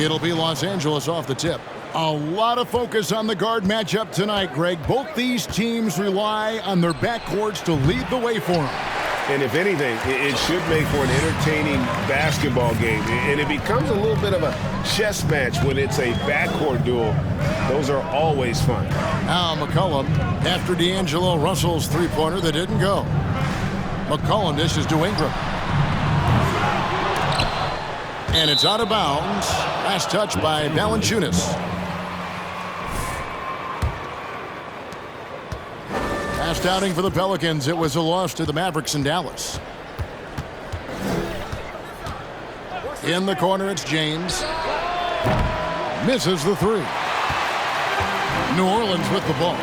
It'll be Los Angeles off the tip. A lot of focus on the guard matchup tonight, Greg. Both these teams rely on their backcourts to lead the way for them. And if anything, it should make for an entertaining basketball game. And it becomes a little bit of a chess match when it's a backcourt duel. Those are always fun. Now McCollum after D'Angelo Russell's three-pointer that didn't go. McCollum dishes to Ingram. And it's out of bounds. Last touch by Valanciunas. Last outing for the Pelicans. It was a loss to the Mavericks in Dallas. In the corner, it's James. Misses the three. New Orleans with the ball.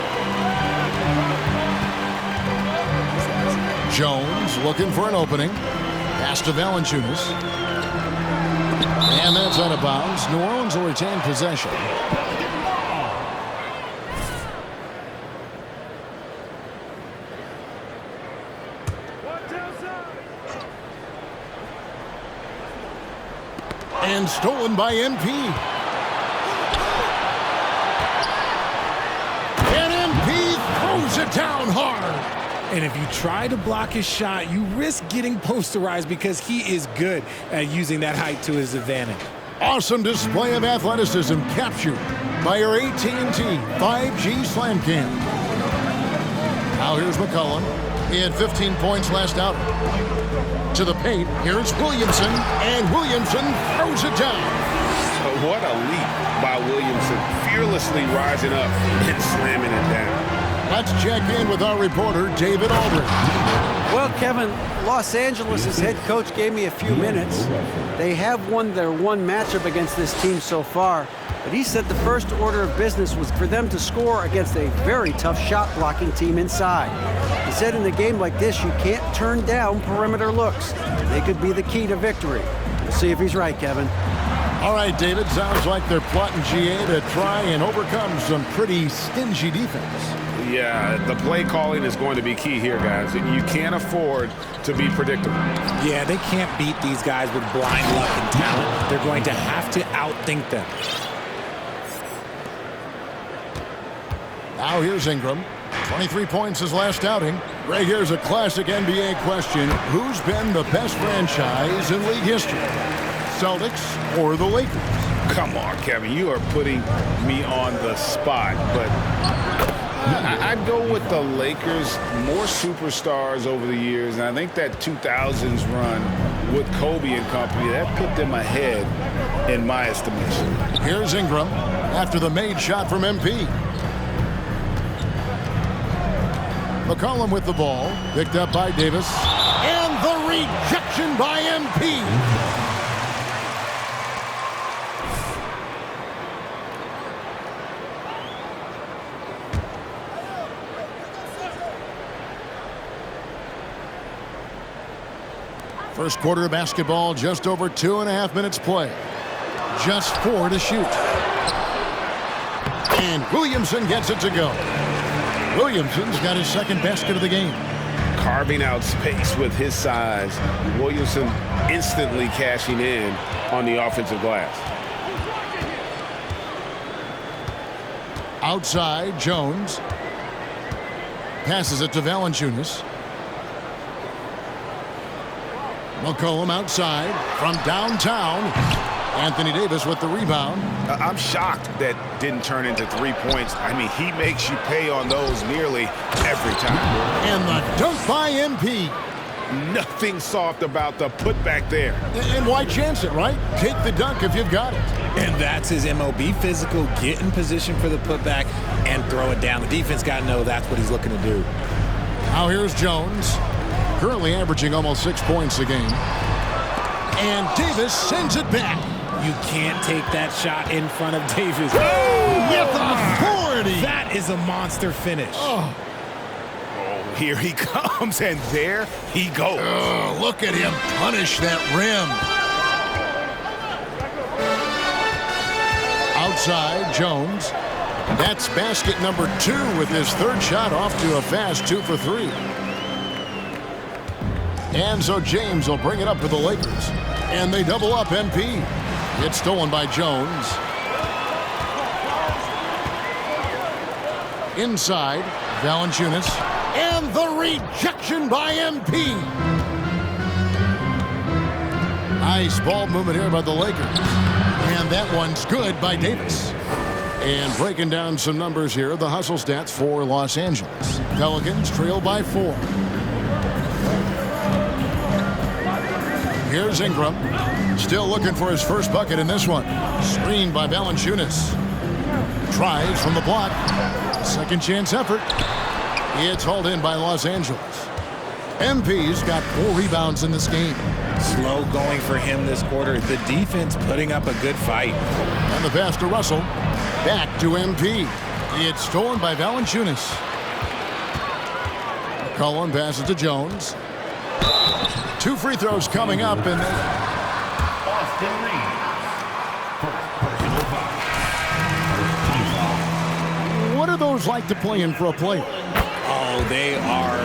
Jones looking for an opening. Pass to Valanciunas. And that's out of bounds. New Orleans will retain possession. And stolen by MP. And MP throws it down hard. And if you try to block his shot, you risk getting posterized because he is good at using that height to his advantage. Awesome display of athleticism captured by our AT&T 5G Slam Cam. Now here's McCollum. He had 15 points last outing. To the paint, here's Williamson, and Williamson throws it down. What a leap by Williamson, fearlessly rising up and slamming it down. Let's check in with our reporter, David Aldridge. Well, Kevin, Los Angeles' head coach gave me a few minutes. They have won their one matchup against this team so far, but he said the first order of business was for them to score against a very tough shot-blocking team inside. He said in a game like this, you can't turn down perimeter looks. They could be the key to victory. We'll see if he's right, Kevin. All right, David, sounds like they're plotting GA to try and overcome some pretty stingy defense. Yeah, the play calling is going to be key here, guys. You can't afford to be predictable. Yeah, they can't beat these guys with blind luck and talent. They're going to have to outthink them. Now here's Ingram. 23 points his last outing. Right here's a classic NBA question. Who's been the best franchise in league history? Celtics or the Lakers? Come on, Kevin. You are putting me on the spot, but I'd go with the Lakers. More superstars over the years, and I think that 2000s run with Kobe and company, that put them ahead in my estimation. Here's Ingram after the made shot from MP. McCollum with the ball, picked up by Davis, and the rejection by MP. First quarter of basketball, just over 2.5 minutes play. Just 4 to shoot. And Williamson gets it to go. Williamson's got his second basket of the game. Carving out space with his size. Williamson instantly cashing in on the offensive glass. Outside, Jones. Passes it to Valanciunas. McCollum outside from downtown. Anthony Davis with the rebound. I'm shocked that didn't turn into 3 points. I mean, he makes you pay on those nearly every time. And the dunk by MP. Nothing soft about the putback there. And why chance it, right? Take the dunk if you've got it. And that's his MO. Be physical, get in position for the putback, and throw it down. The defense got to know that's what he's looking to do. Now here's Jones. Currently averaging almost 6 points a game. And Davis sends it back. You can't take that shot in front of Davis. Oh, with authority. That is a monster finish. Oh. Here he comes, and there he goes. Oh, look at him punish that rim. Outside, Jones. That's basket number 2 with his third shot off to a fast 2 for 3. And so James will bring it up for the Lakers. And they double up MP. It's stolen by Jones. Inside, Valanciunas. And the rejection by MP. Nice ball movement here by the Lakers. And that one's good by Davis. And breaking down some numbers here, the hustle stats for Los Angeles. Pelicans trail by 4. Here's Ingram. Still looking for his first bucket in this one. Screened by Valanciunas. Tries from the block. Second chance effort. It's hauled in by Los Angeles. MP's got 4 rebounds in this game. Slow going for him this quarter. The defense putting up a good fight. And the pass to Russell. Back to MP. It's stolen by Valanciunas. McCollum passes to Jones. 2 free throws coming up, and what are those like to play in for a player? Oh, they are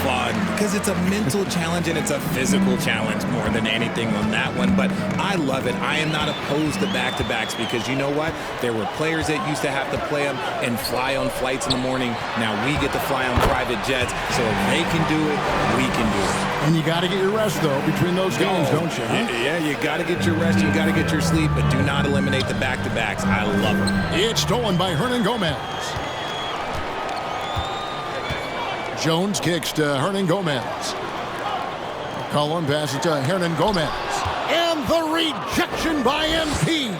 fun because it's a mental challenge and it's a physical challenge more than anything on that one. But I love it. I am not opposed to back-to-backs because you know what? There were players that used to have to play them and fly on flights in the morning. Now we get to fly on private jets. So if they can do it, we can do it. And you got to get your rest, though, between those games, don't you? Huh? Yeah, you got to get your rest. You got to get your sleep, but do not eliminate the back-to-backs. I love them. It's stolen by Hernan Gomez. Jones kicks to Hernan Gomez. McCollum passes to Hernan Gomez. And the rejection by MP.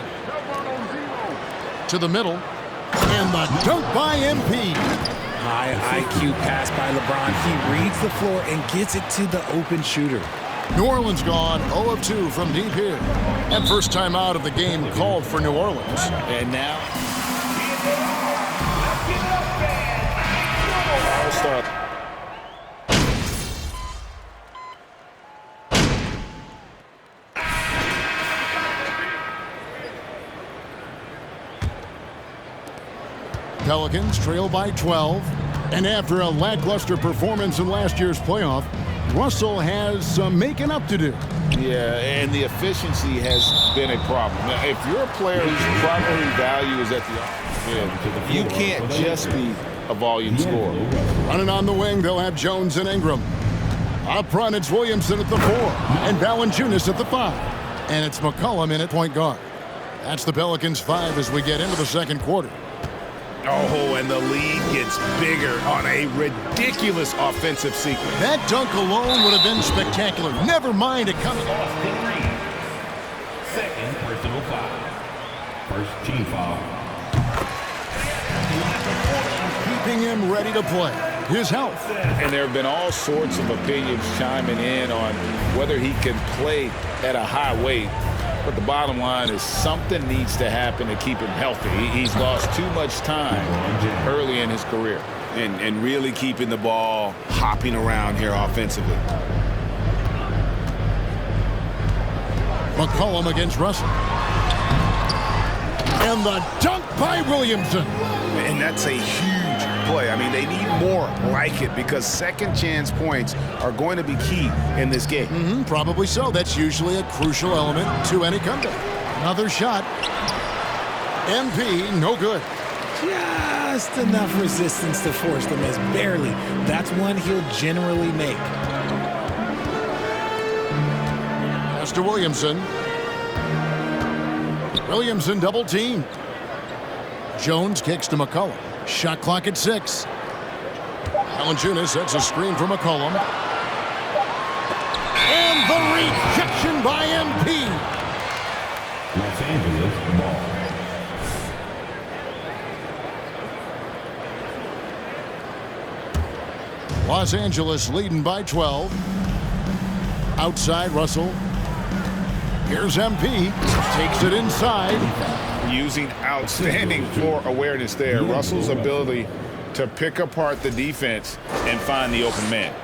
To the middle. And the dunk by MP. High IQ pass by LeBron. He reads the floor and gets it to the open shooter. New Orleans gone 0 of 2 from deep here. And first time out of the game called for New Orleans. And now. Pelicans trail by 12. And after a lackluster performance in last year's playoff, Russell has some making up to do. Yeah, and the efficiency has been a problem. Now, if you're a player whose primary value is at the offensive, you can't just be a volume scorer. Running on the wing, they'll have Jones and Ingram. Up front, it's Williamson at the 4 and Valanciunas at the 5. And it's McCollum in at point guard. That's the Pelicans' 5 as we get into the second quarter. Oh, and the lead gets bigger on a ridiculous offensive sequence. That dunk alone would have been spectacular. Never mind it coming off. Second personal foul. First team foul. Keeping him ready to play. His health. And there have been all sorts of opinions chiming in on whether he can play at a high weight. But the bottom line is something needs to happen to keep him healthy. He's lost too much time early in his career. And really keeping the ball hopping around here offensively. McCollum against Russell. And the dunk by Williamson. And that's a huge play. I mean, they need more like it because second chance points are going to be key in this game. Probably so. That's usually a crucial element to any comeback. Another shot. MP, no good. Just enough resistance to force them as barely. That's one he'll generally make. Pass to Williamson. Williamson double teamed. Jones kicks to McCollum. Shot clock at 6. Valanciunas sets a screen for McCollum. And the rejection by MP. Los Angeles ball. Los Angeles leading by 12. Outside, Russell. Here's MP. Takes it inside. Using outstanding floor awareness there. Russell's ability to pick apart the defense and find the open man.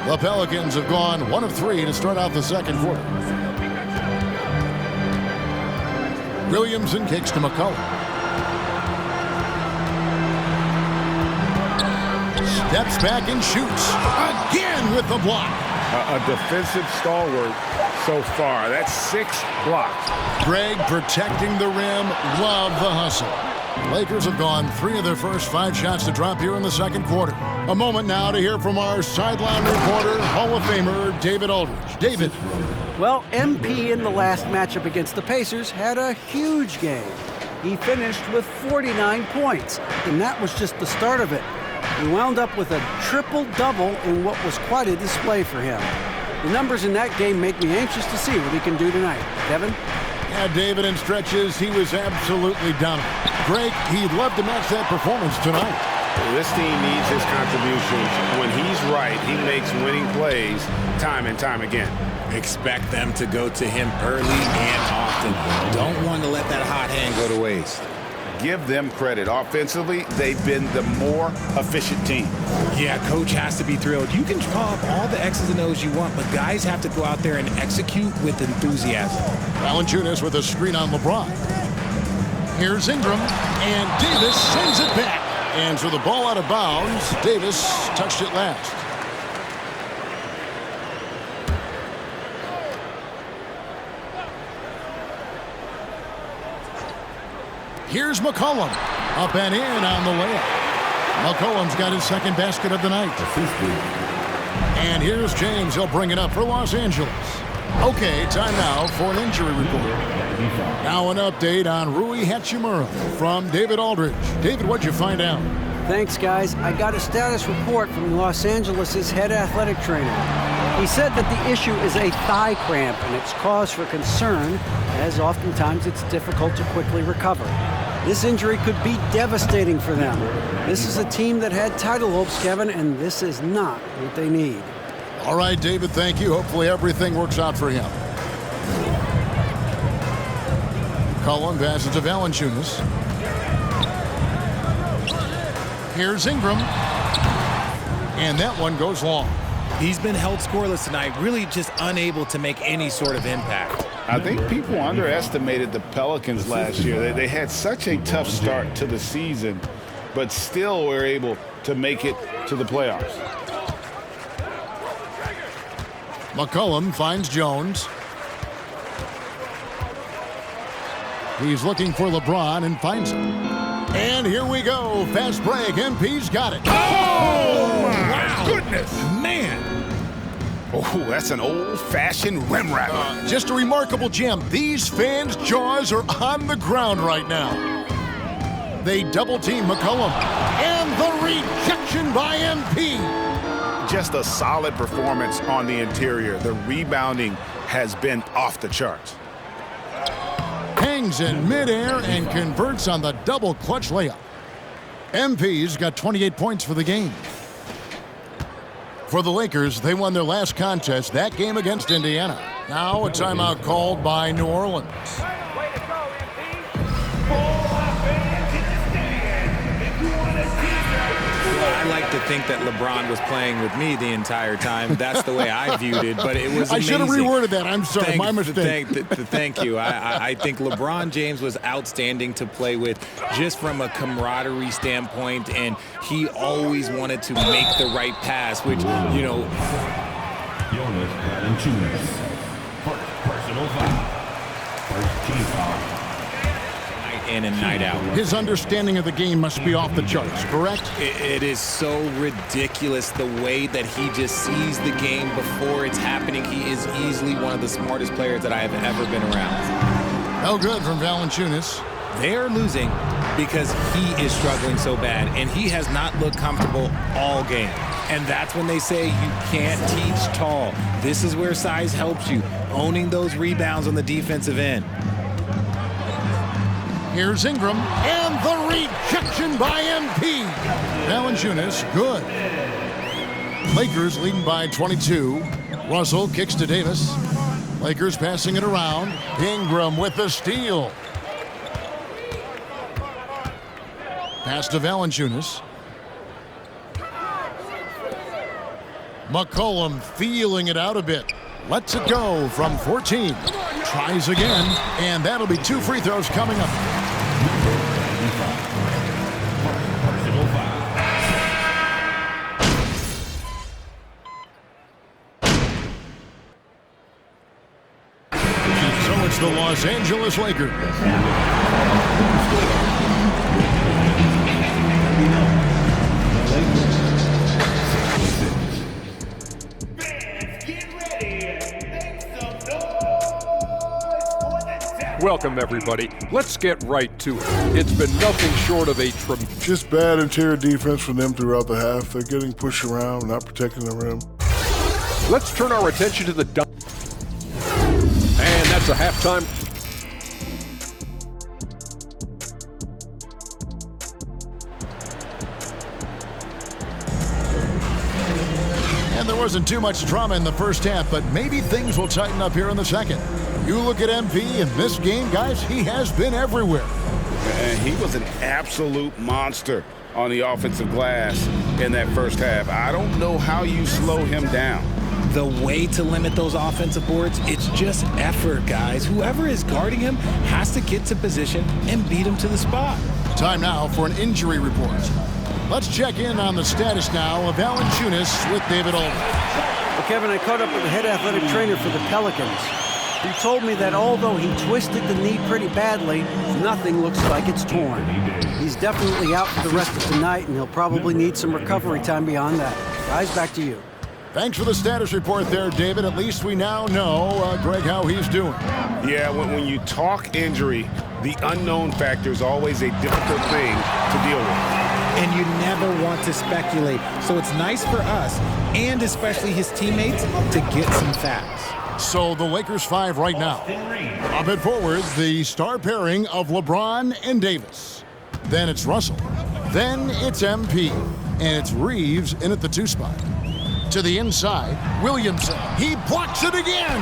The Pelicans have gone 1 of 3 to start out the second quarter. Williamson kicks to McCollum. Steps back and shoots. Again with the block. a defensive stalwart so far. That's 6 blocks. Greg protecting the rim. Love the hustle. Lakers have gone 3 of their first 5 shots to drop here in the second quarter. A moment now to hear from our sideline reporter, Hall of Famer David Aldridge. David. Well, MP in the last matchup against the Pacers had a huge game. He finished with 49 points, and that was just the start of it. He wound up with a triple-double in what was quite a display for him. The numbers in that game make me anxious to see what he can do tonight. Kevin? Yeah, David, in stretches, he was absolutely dominant. Greg, he'd love to match that performance tonight. This team needs his contributions. When he's right, he makes winning plays time and time again. Expect them to go to him early and often. Don't want to let that hot hand go to waste. Give them credit. Offensively, they've been the more efficient team. Yeah, coach has to be thrilled. You can draw up all the X's and O's you want, but guys have to go out there and execute with enthusiasm. Valanciunas with a screen on LeBron. Here's Ingram, and Davis sends it back. And so the ball out of bounds. Davis touched it last. Here's McCollum. Up and in on the layup. McCollum's got his second basket of the night. And here's James. He'll bring it up for Los Angeles. Okay, time now for an injury report. Now an update on Rui Hachimura from David Aldridge. David, what'd you find out? Thanks, guys. I got a status report from Los Angeles' head athletic trainer. He said that the issue is a thigh cramp, and it's cause for concern, as oftentimes it's difficult to quickly recover. This injury could be devastating for them. This is a team that had title hopes, Kevin, and this is not what they need. All right, David, thank you. Hopefully everything works out for him. Cullen passes to Valanciunas. Here's Ingram. And that one goes long. He's been held scoreless tonight, really just unable to make any sort of impact. I think people underestimated the Pelicans last year. They had such a tough start to the season, but still were able to make it to the playoffs. McCollum finds Jones. He's looking for LeBron and finds him. And here we go. Fast break. MP's got it. Oh, my goodness. Man. Oh, that's an old-fashioned rim wrapper. Just a remarkable gem. These fans' jaws are on the ground right now. They double-team McCollum. And the rejection by MP. Just a solid performance on the interior. The rebounding has been off the charts. Hangs in midair and converts on the double clutch layup. MP's got 28 points for the game. For the Lakers, they won their last contest, that game against Indiana. Now a timeout called by New Orleans. Way to go, MP. I like to think that LeBron was playing with me the entire time. That's the way I viewed it, but it was amazing. I should have reworded that. I'm sorry, my mistake. Thank you. I think LeBron James was outstanding to play with just from a camaraderie standpoint, and he always wanted to make the right pass, which, you know. Jonas Valanciunas. First personal foul. First team foul. Night in and night out. His understanding of the game must be off the charts, correct? It is so ridiculous the way that he just sees the game before it's happening. He is easily one of the smartest players that I have ever been around. No good from Valanciunas. They are losing because he is struggling so bad, and he has not looked comfortable all game. And that's when they say you can't teach tall. This is where size helps you, owning those rebounds on the defensive end. Here's Ingram, and the rejection by MP. Valanciunas, good. Lakers leading by 22. Russell kicks to Davis. Lakers passing it around. Ingram with the steal. Pass to Valanciunas. McCollum feeling it out a bit. Lets it go from 14. Tries again, and that'll be 2 free throws coming up. Personal foul. it's the Los Angeles Lakers. Welcome, everybody. Let's get right to it. It's been nothing short of a Just bad interior defense from them throughout the half. They're getting pushed around, not protecting the rim. Let's turn our attention to the and that's a halftime. And there wasn't too much drama in the first half, but maybe things will tighten up here in the second. You look at MP in this game, guys, he has been everywhere. And he was an absolute monster on the offensive glass in that first half. I don't know how you slow him down. The way to limit those offensive boards, it's just effort, guys. Whoever is guarding him has to get to position and beat him to the spot. Time now for an injury report. Let's check in on the status now of Valanciunas with David Olden. Well, Kevin, I caught up with the head athletic trainer for the Pelicans. He told me that although he twisted the knee pretty badly, nothing looks like it's torn. He's definitely out for the rest of the night, and he'll probably need some recovery time beyond that. Guys, back to you. Thanks for the status report there, David. At least we now know, Greg, how he's doing. Yeah, when you talk injury, the unknown factor is always a difficult thing to deal with. And you never want to speculate. So it's nice for us, and especially his teammates, to get some facts. So the Lakers 5 right now. Up at forward, the star pairing of LeBron and Davis. Then it's Russell. Then it's MP. And it's Reeves in at the 2 spot. To the inside, Williamson. He blocks it again.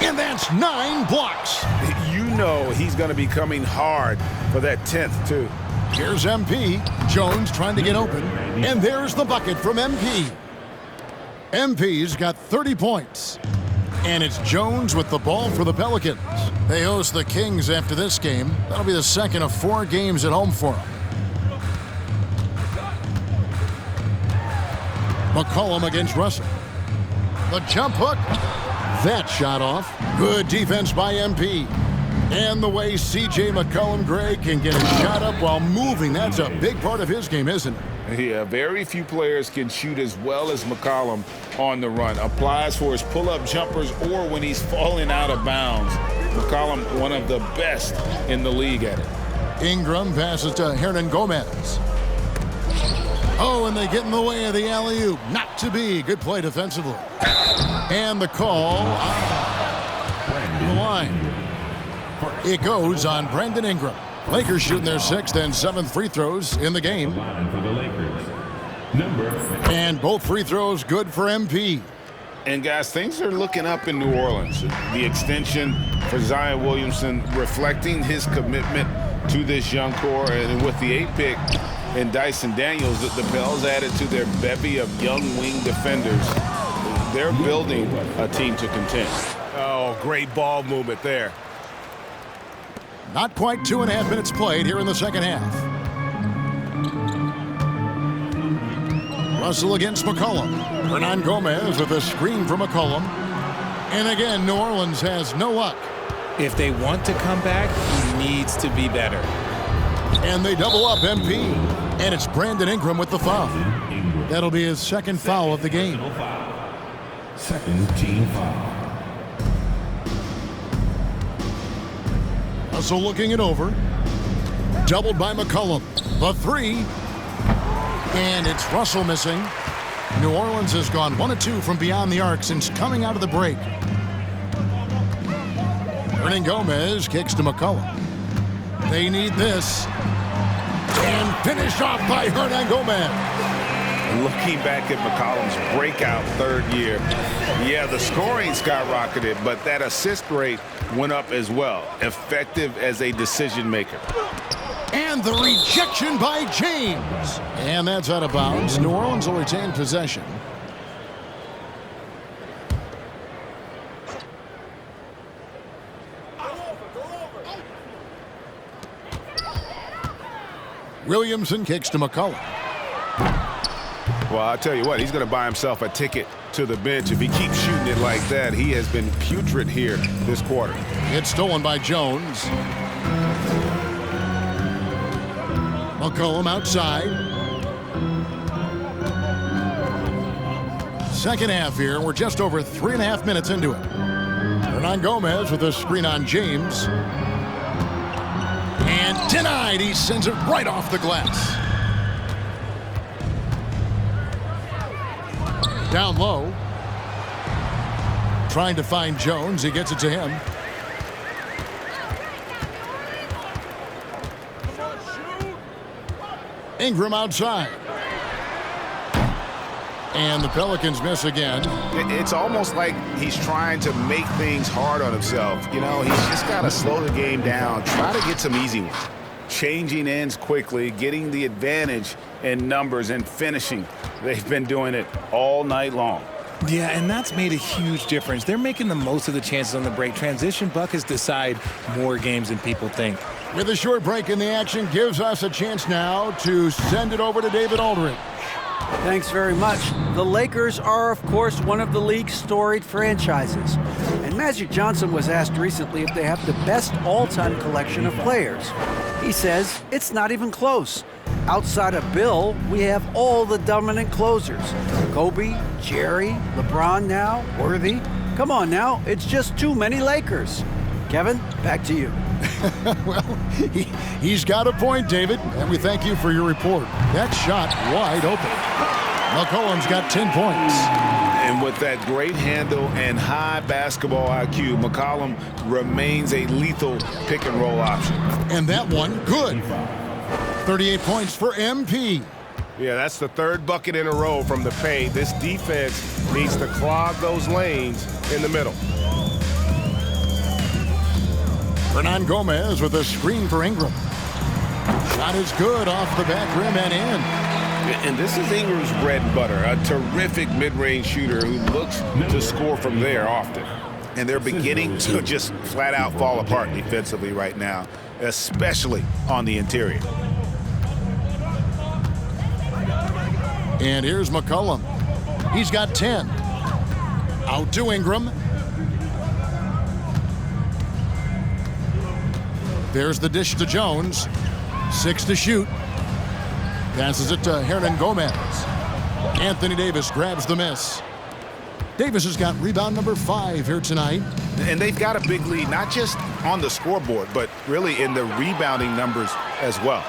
And that's 9 blocks. You know he's going to be coming hard for that 10th, too. Here's MP. Jones trying to get open. And there's the bucket from MP. MP's got 30 points. And it's Jones with the ball for the Pelicans. They host the Kings after this game. That'll be the second of 4 games at home for them. McCollum against Russell. The jump hook. That shot off. Good defense by MP. And the way C.J. McCollum, Greg, can get a shot up while moving. That's a big part of his game, isn't it? Yeah, very few players can shoot as well as McCollum on the run. Applies for his pull-up jumpers or when he's falling out of bounds. McCollum, one of the best in the league at it. Ingram passes to Hernan Gomez. Oh, and they get in the way of the alley-oop. Not to be. Good play defensively. And the call on the line. It goes on Brandon Ingram. Lakers shooting their 6th and 7th free throws in the game. And both free throws good for MP. And guys, things are looking up in New Orleans. The extension for Zion Williamson reflecting his commitment to this young core. And with the 8th pick and Dyson Daniels, the Pels added to their bevy of young wing defenders. They're building a team to contend. Oh, great ball movement there. Not quite 2.5 minutes played here in the second half. Russell against McCollum. Hernan Gomez with a screen from McCollum. And again, New Orleans has no luck. If they want to come back, he needs to be better. And they double up MP. And it's Brandon Ingram with the foul. That'll be his 2nd foul of the game. Second team foul. Russell looking it over. Doubled by McCollum. The 3. And it's Russell missing. New Orleans has gone 1 of 2 from beyond the arc since coming out of the break. Hernan Gomez kicks to McCollum. They need this. And finished off by Hernan Gomez. Looking back at McCollum's breakout 3rd year, yeah, the scoring skyrocketed, but that assist rate went up as well. Effective as a decision maker. And the rejection by James. And that's out of bounds. New Orleans will retain possession. Williamson kicks to McCollum. Well, I'll tell you what, he's going to buy himself a ticket to the bench. If he keeps shooting it like that, he has been putrid here this quarter. It's stolen by Jones. McCollum outside. Second half here. We're just over 3.5 minutes into it. Hernan Gomez with a screen on James. And denied. He sends it right off the glass. Down low. Trying to find Jones. He gets it to him. Ingram outside. And the Pelicans miss again. It's almost like he's trying to make things hard on himself. You know, he's just got to slow the game down, try to get some easy ones. Changing ends quickly, getting the advantage in numbers and finishing. They've been doing it all night long. Yeah, and that's made a huge difference. They're making the most of the chances on the break. Transition buckets decide more games than people think. With a short break in the action, gives us a chance now to send it over to David Aldridge. Thanks very much. The Lakers are, of course, one of the league's storied franchises. And Magic Johnson was asked recently if they have the best all-time collection of players. He says it's not even close. Outside of Bill, we have all the dominant closers. Kobe, Jerry, LeBron now, Worthy. Come on now, it's just too many Lakers. Kevin, back to you. Well, he's got a point, David, and we thank you for your report. That shot wide open. McCollum's got 10 points. And with that great handle and high basketball IQ, McCollum remains a lethal pick-and-roll option. And that one, good. 38 points for MP. Yeah, that's the third bucket in a row from the paint. This defense needs to clog those lanes in the middle. Hernan Gomez with a screen for Ingram. Shot is good off the back rim and in. And this is Ingram's bread and butter, a terrific mid-range shooter who looks to score from there often. And they're beginning to just flat out fall apart defensively right now, especially on the interior. And here's McCollum. He's got 10. Out to Ingram. There's the dish to Jones. 6 to shoot. Passes it to Hernan Gomez. Anthony Davis grabs the miss. Davis has got rebound number 5 here tonight. And they've got a big lead, not just on the scoreboard, but really in the rebounding numbers as well.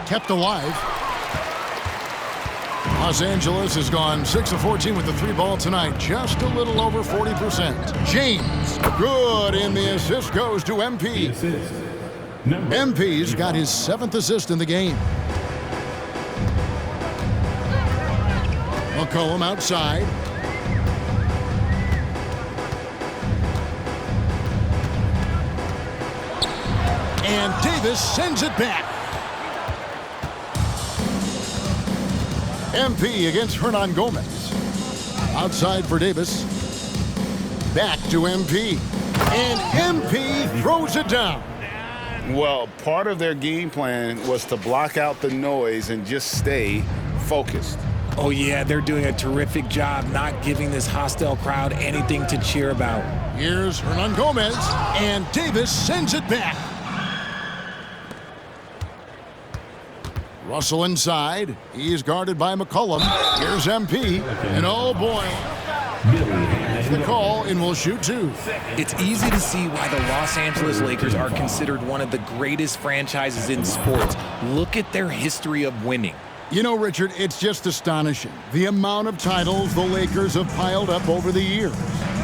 Kept alive. Los Angeles has gone 6 of 14 with the 3-ball tonight. Just a little over 40%. James, good, and the assist goes to MP. MP's got his 7th assist in the game. McCollum outside. And Davis sends it back. MP against Hernan Gomez. Outside for Davis. Back to MP. And MP throws it down. Well, part of their game plan was to block out the noise and just stay focused. Oh, yeah, they're doing a terrific job not giving this hostile crowd anything to cheer about. Here's Hernan Gomez, and Davis sends it back. Russell inside. He's guarded by McCollum. Here's MP, and oh boy, the call, and will shoot 2. It's easy to see why the Los Angeles Lakers are considered one of the greatest franchises in sports. Look at their history of winning. You know, Richard, it's just astonishing the amount of titles the Lakers have piled up over the years.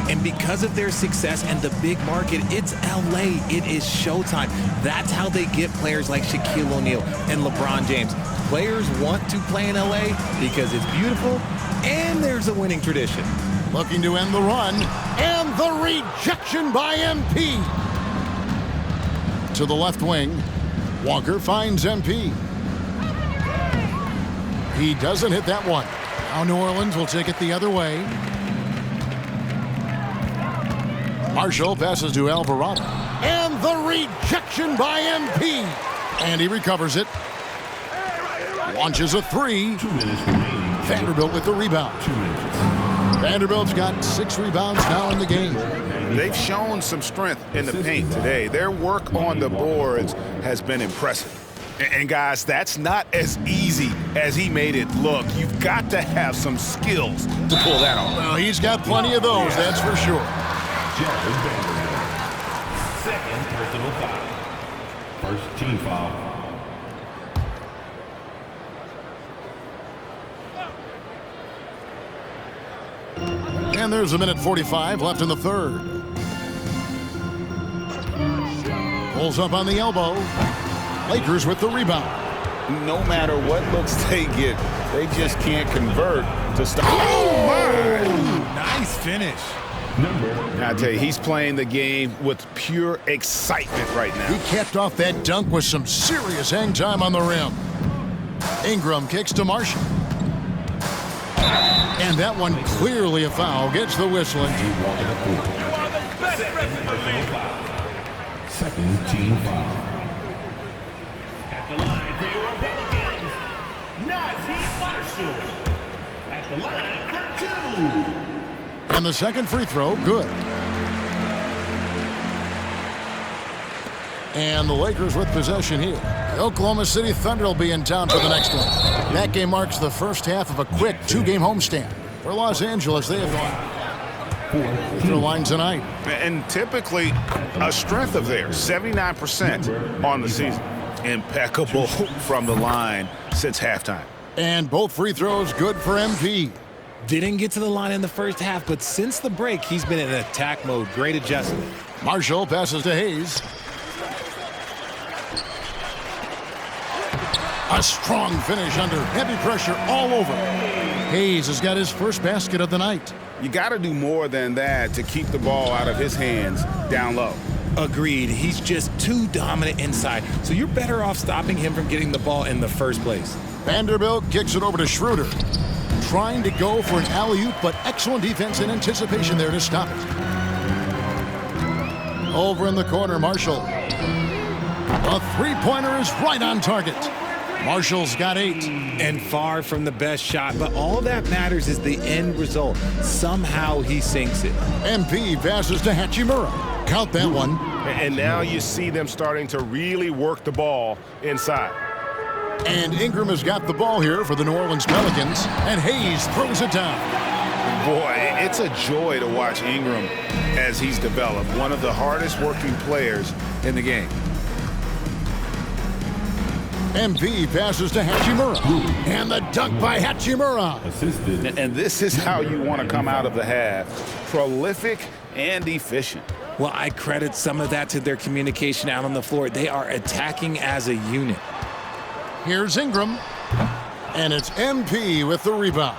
And because of their success and the big market, it's LA. It is showtime. That's how they get players like Shaquille O'Neal and LeBron James. Players want to play in LA because it's beautiful and there's a winning tradition. Looking to end the run, and the rejection by MP. To the left wing, Walker finds MP. He doesn't hit that one. Now New Orleans will take it the other way. Marshall passes to Alvarado. And the rejection by MP. And he recovers it. Launches a 3. Vanderbilt with the rebound. Vanderbilt's got 6 rebounds now in the game. They've shown some strength in the paint today. Their work on the boards has been impressive. And guys, that's not as easy as he made it look. You've got to have some skills to pull that off. Well, he's got plenty of those, that's for sure. Second personal foul. First team foul. And there's a minute 45 left in the third. Pulls up on the elbow. Lakers with the rebound. No matter what looks they get, they just can't convert to stop. Oh, my! Nice finish. I tell you, he's playing the game with pure excitement right now. He capped off that dunk with some serious hang time on the rim. Ingram kicks to Marshall. And that one clearly a foul. Gets the whistle. Second team foul. At the line for your Republicans, Najee Marshall. At the line for 2. And the second free throw, good. And the Lakers with possession here. The Oklahoma City Thunder will be in town for the next one. That game marks the first half of a quick 2-game homestand. For Los Angeles, they have gone through line tonight. And typically, a strength of theirs, 79% on the season. Impeccable from the line since halftime. And both free throws good for MP. Didn't get to the line in the first half, but since the break, he's been in attack mode. Great adjustment. Marshall passes to Hayes. A strong finish under heavy pressure all over. Hayes has got his first basket of the night. You got to do more than that to keep the ball out of his hands down low. Agreed. He's just too dominant inside, so you're better off stopping him from getting the ball in the first place. Vanderbilt kicks it over to Schroeder. Trying to go for an alley-oop, but excellent defense and anticipation there to stop it. Over in the corner, Marshall. A three-pointer is right on target. Marshall's got 8. And far from the best shot, but all that matters is the end result. Somehow he sinks it. MP passes to Hachimura. Count that one. And now you see them starting to really work the ball inside. And Ingram has got the ball here for the New Orleans Pelicans, and Hayes throws it down. Boy, it's a joy to watch Ingram as he's developed. One of the hardest working players in the game. MP passes to Hachimura. And the dunk by Hachimura. Assisted. And this is how you want to come out of the half. Prolific and efficient. Well, I credit some of that to their communication out on the floor. They are attacking as a unit. Here's Ingram. And it's MP with the rebound.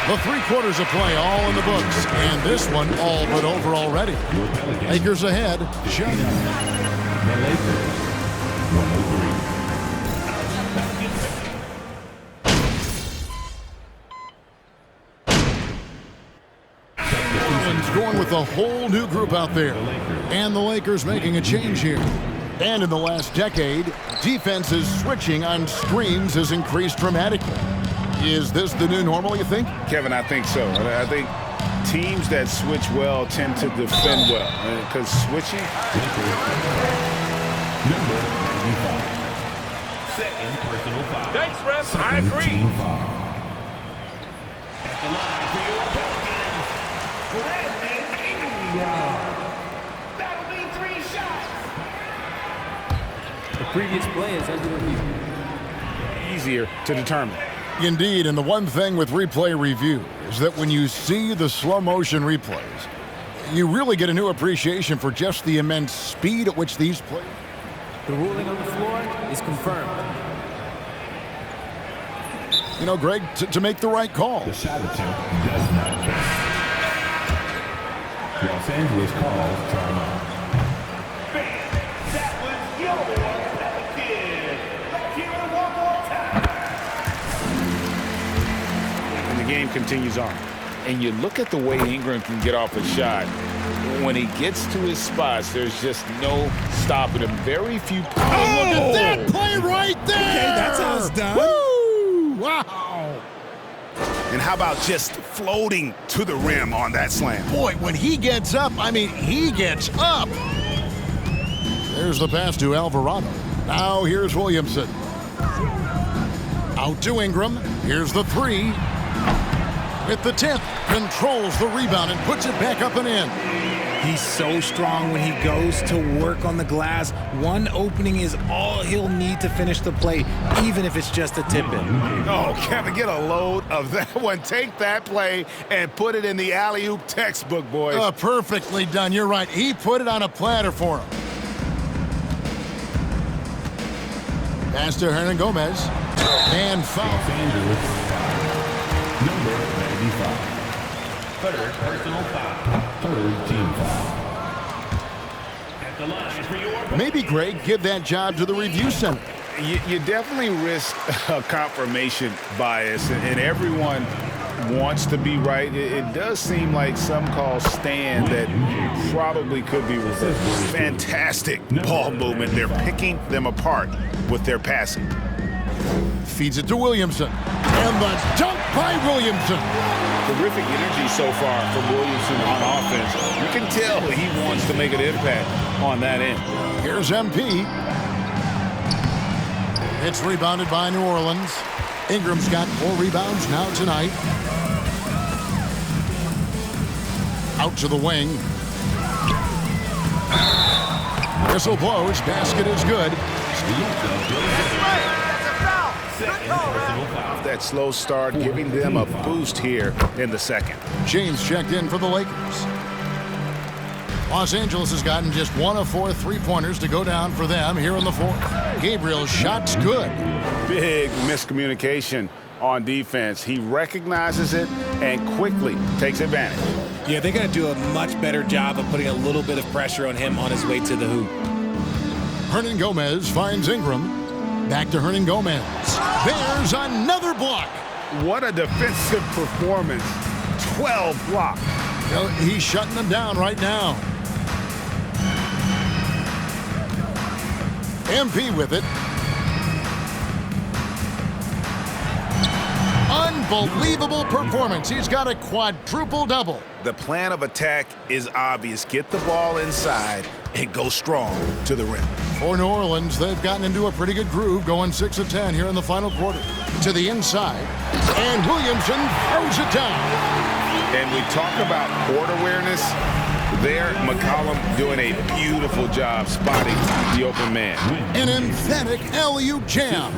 The 3 quarters of play all in the books, and this one all but over already. Lakers ahead. The Lakers. 103. Going with a whole new group out there. And the Lakers making a change here. And in the last decade, defenses switching on screens has increased dramatically. Is this the new normal, you think? Kevin, I think so. I think teams that switch well tend to defend well. Because switching... Number 95. Second personal foul. Thanks, Ref. I Second agree. team foul. At the line for your Pelicans, Brandon Ingram. That'll be 3 shots. The previous play is under review. easier to determine. Indeed, and the one thing with replay review is that when you see the slow motion replays, you really get a new appreciation for just the immense speed at which these plays. The ruling on the floor is confirmed. You know, Greg, to make the right call. The shot attempt does not count. Los Angeles calls timeout. That was your Pelicans. Let's hear it one more time. And the game continues on. And you look at the way Ingram can get off a shot. when he gets to his spots, there's just no stopping him. Very few. Look at that play right there! Okay, that's how it's done. Woo! Wow! And how about just floating to the rim on that slam? Boy, when he gets up, I mean, he gets up. There's the pass to Alvarado. Now here's Williamson. Out to Ingram. Here's the three. With the tip, controls the rebound and puts it back up and in. He's so strong when he goes to work on the glass. One opening is all he'll need to finish the play, even if it's just a tip-in. Oh, Kevin, get a load of that one. Take that play and put it in the alley-oop textbook, boys. Perfectly done. You're right. He put it on a platter for him. Pass to Hernan Gomez. And foul. Number 95. Third personal foul. Third team foul. At the line for your... Maybe, Greg, give that job to the review center. You definitely risk a confirmation bias, and everyone wants to be right. It does seem like some calls stand that probably could be reversed. Fantastic ball movement. They're picking them apart with their passing. Feeds it to Williamson. And the dunk by Williamson. Terrific energy so far from Williamson on offense. You can tell he wants to make an impact on that end. Here's MP. It's rebounded by New Orleans. Ingram's got 4 rebounds now tonight. Out to the wing. Whistle blows. Basket is good. That slow start giving them a boost here in the second. James checked in for the Lakers. Los Angeles has gotten just 1 of 4 3-pointers to go down for them here in the fourth. Gabriel's shot's good. Big miscommunication on defense. He recognizes it and quickly takes advantage. Yeah, they're going to do a much better job of putting a little bit of pressure on him on his way to the hoop. Hernan Gomez finds Ingram. Back to Hernan Gomez. There's another block. What a defensive performance. 12 blocks. Well, he's shutting them down right now. MP with it. Unbelievable performance. He's got a quadruple double. The plan of attack is obvious. Get the ball inside and go strong to the rim. For New Orleans, they've gotten into a pretty good groove, going 6 of 10 here in the final quarter. To the inside, and Williamson throws it down. And we talk about court awareness. There, McCollum doing a beautiful job spotting the open man. An emphatic alley-oop jam.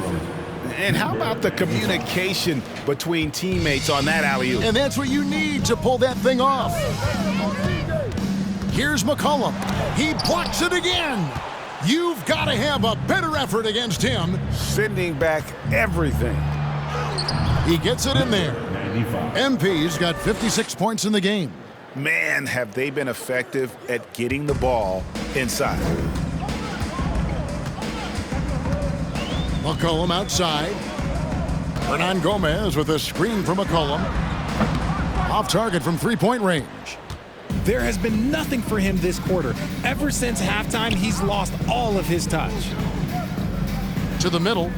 And how about the communication between teammates on that alley-oop? And that's what you need to pull that thing off. Here's McCollum. He blocks it again. You've got to have a better effort against him. Sending back everything. He gets it in there. MP's got 56 points in the game. Man, have they been effective at getting the ball inside. McCollum outside. Hernan Gomez with a screen from McCollum. Off target from 3-point range. There has been nothing for him this quarter. Ever since halftime, he's lost all of his touch. To the middle.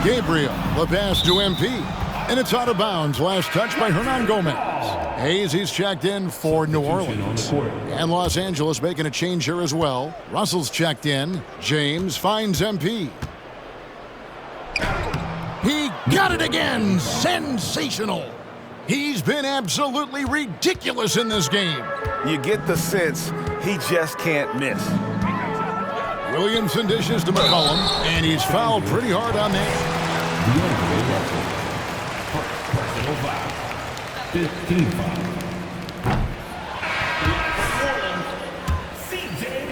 Gabriel, the pass to MP. And it's out of bounds. Last touch by Hernan Gomez. Hayes, he's checked in for New Orleans. And Los Angeles making a change here as well. Russell's checked in. James finds MP. He got it again. Sensational. He's been absolutely ridiculous in this game. You get the sense he just can't miss. Williamson dishes to McCollum, and he's fouled pretty hard on that. 15 foul.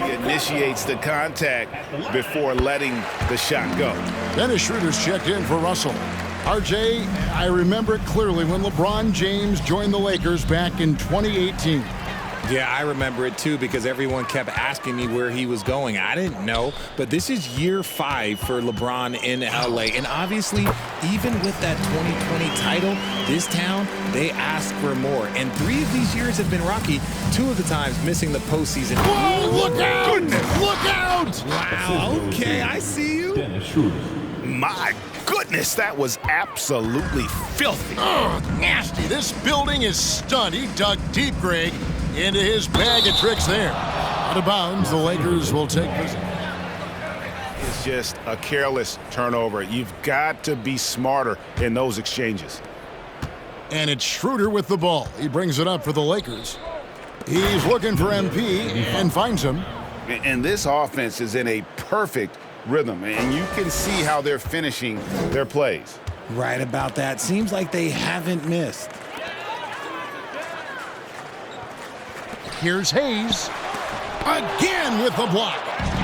He initiates the contact before letting the shot go. Dennis Schroeder's checked in for Russell. RJ, I remember it clearly when LeBron James joined the Lakers back in 2018. Yeah, I remember it too because everyone kept asking me where he was going. I didn't know, but this is year 5 for LeBron in LA. And obviously, even with that 2020 title, this town, they ask for more. And 3 of these years have been rocky, 2 of the times missing the postseason. Whoa, look out! Goodness. Look out! Wow, okay, I see you. My goodness, that was absolutely filthy. Oh, nasty. This building is stunned. He dug deep, Greg, into his bag of tricks there. Out of bounds, the Lakers will take this. It's just a careless turnover. You've got to be smarter in those exchanges. And it's Schroeder with the ball. He brings it up for the Lakers. He's looking for MP and finds him. And this offense is in a perfect rhythm, and you can see how they're finishing their plays. Right about that. Seems like they haven't missed. Here's Hayes. Again with the block.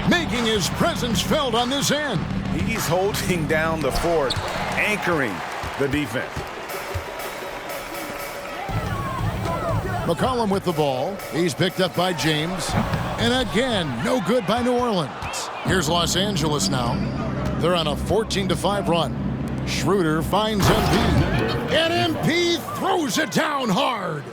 Making his presence felt on this end. He's holding down the fort, anchoring the defense. McCollum with the ball. He's picked up by James. And again, no good by New Orleans. Here's Los Angeles now. They're on a 14-5 run. Schroeder finds MP. And MP throws it down hard.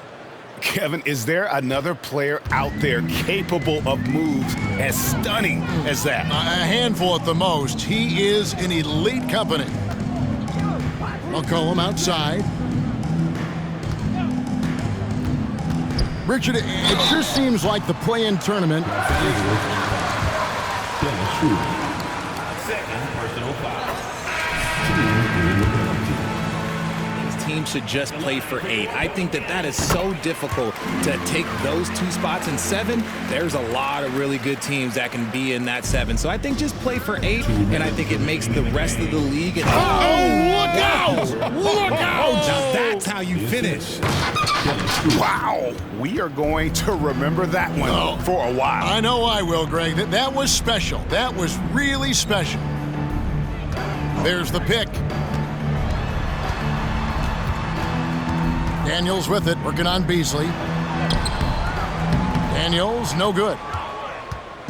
Kevin, is there another player out there capable of moves as stunning as that? A handful at the most. He is in elite company. McCollum outside. Richard, it sure seems like the play-in tournament. This team should just play for 8. I think that is so difficult to take those 2 spots in 7. There's a lot of really good teams that can be in that 7. So I think just play for 8, and I think it makes the rest of the league. Look out! Look out! Now that's how you finish. Wow, we are going to remember that one for a while. I know I will, Greg. That was special. That was really special. There's the pick. Daniels with it, working on Beasley. Daniels, no good.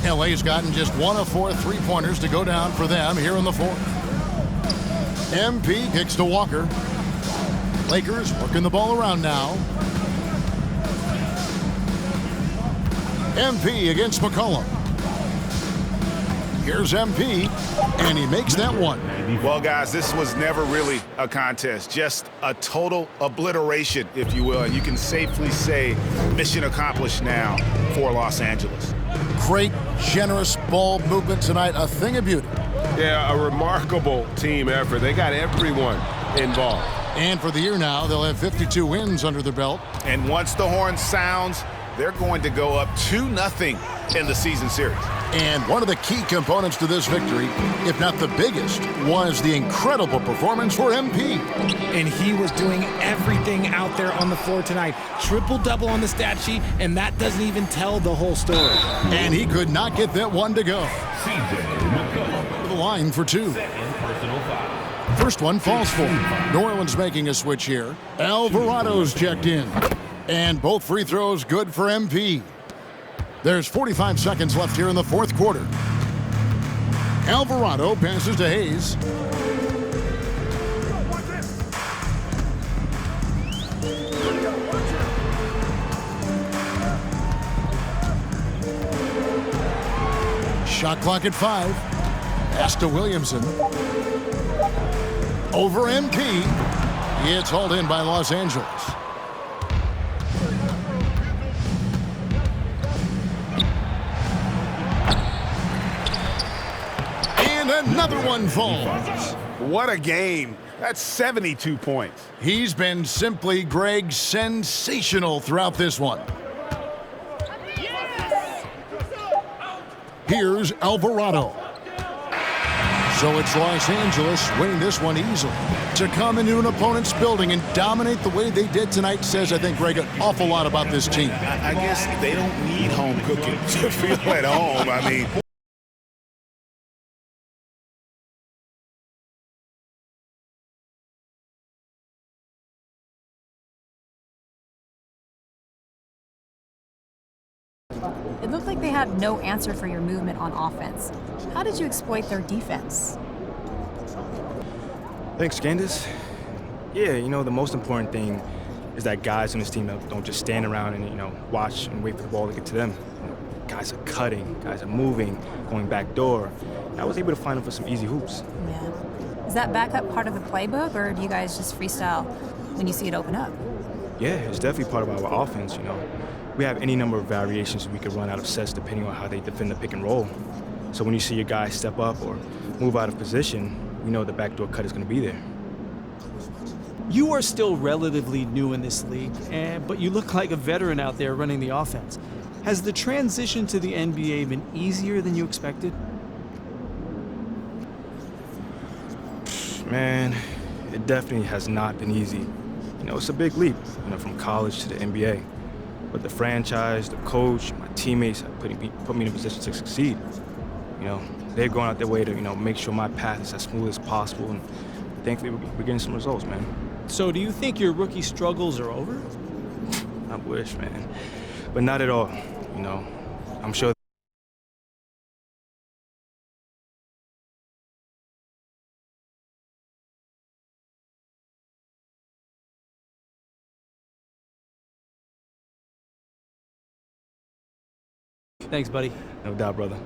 LA's gotten just 1 of 4 3-pointers to go down for them here in the 4th. MP kicks to Walker. Lakers working the ball around now. MP against McCollum. Here's MP, and he makes that one. Well, guys, this was never really a contest, just a total obliteration, if you will. And you can safely say mission accomplished now for Los Angeles. Great, generous ball movement tonight, a thing of beauty. Yeah, a remarkable team effort. They got everyone involved. And for the year now, they'll have 52 wins under their belt. And once the horn sounds, they're going to go up 2-0 in the season series. And one of the key components to this victory, if not the biggest, was the incredible performance for MP. And he was doing everything out there on the floor tonight. Triple-double on the stat sheet, and that doesn't even tell the whole story. And he could not get that one to go. To the line for 2. First one falls for. New Orleans making a switch here. Alvarado's checked in. And both free throws good for MP. There's 45 seconds left here in the 4th quarter. Alvarado passes to Hayes. Shot clock at 5. Pass to Williamson. Over MP. It's hauled in by Los Angeles. Another one falls. What a game. That's 72 points. He's been simply, Greg, sensational throughout this one. Here's Alvarado. So it's Los Angeles winning this one easily. To come into an opponent's building and dominate the way they did tonight says, I think, Greg, an awful lot about this team. I guess they don't need home cooking to feel at home. I mean, It looked like they had no answer for your movement on offense. How did you exploit their defense? Thanks, Candace. Yeah, the most important thing is that guys on this team don't just stand around and, watch and wait for the ball to get to them. Guys are cutting, guys are moving, going back door. I was able to find them for some easy hoops. Yeah. Is that backup part of the playbook, or do you guys just freestyle when you see it open up? Yeah, it's definitely part of our offense, We have any number of variations we could run out of sets depending on how they defend the pick and roll. So when you see your guys step up or move out of position, we know the backdoor cut is going to be there. You are still relatively new in this league, but you look like a veteran out there running the offense. Has the transition to the NBA been easier than you expected? Man, it definitely has not been easy. It's a big leap, from college to the NBA. But the franchise, the coach, my teammates have put me in a position to succeed. They've gone out their way to, make sure my path is as smooth as possible, and thankfully we're getting some results, man. So do you think your rookie struggles are over? I wish, man. But not at all, I'm sure. Thanks, buddy. No doubt, brother.